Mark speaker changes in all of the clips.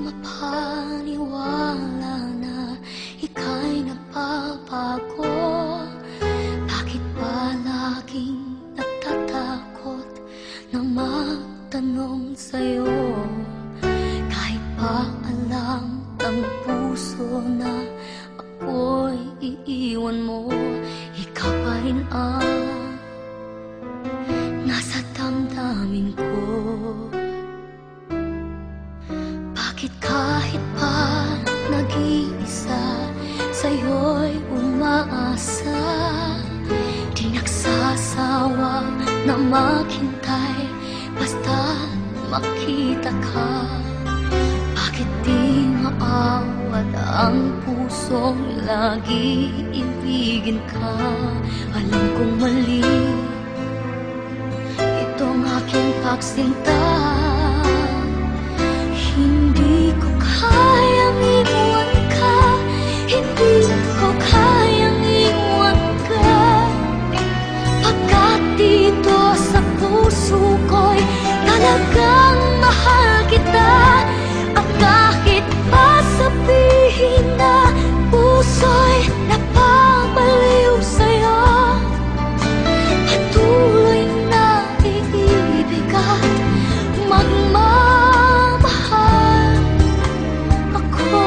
Speaker 1: mapaniwala na ika'y nagbabago. Bakit ba laging natatakot na magtanong sa'yo? Kahit pa alam ang puso na ako'y iiwan mo, ikaw pa rin ang nasa damdamin ko. Bakit kahit pa nag-iisa, sa'yo'y umaasa, di nagsasawa na maghintay basta't makita ka. Bakit di maawat ang pusong lagi ibigin ka? Alam kong mali itong aking pagsinta. Hindi ko kayang iwan ka, hindi ko kayang iwan ka. Pagkat dito sa puso ko'y talagang mahal kita. At kahit pa sabihin na puso'y napabaliw sa'yo, patuloy na iibig at magmamahal ako.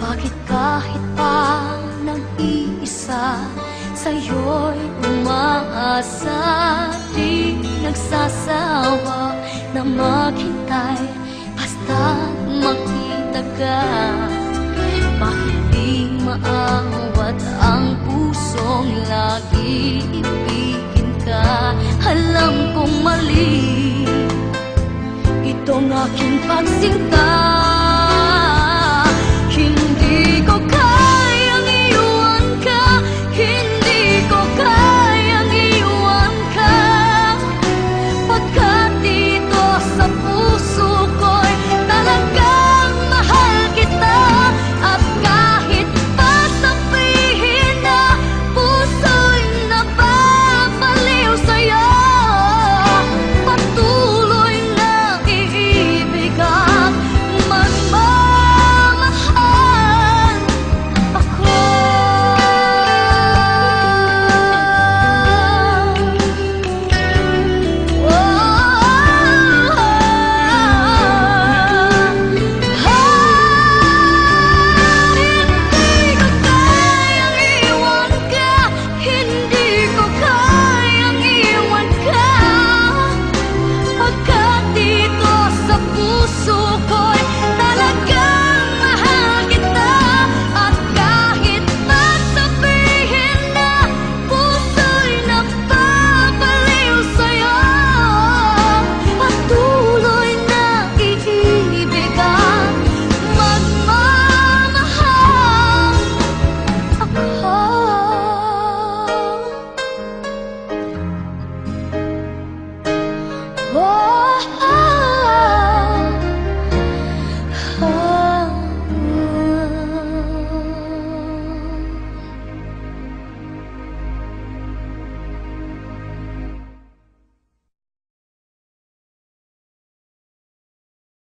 Speaker 1: Bakit kahit pa nag-iisa, sa'yo'y umaasa, di nagsasawa na maghintay basta't makita ka. Bakit di maawat ang pusong lagi ibigin ka? Alam kong mali itong aking pagsinta.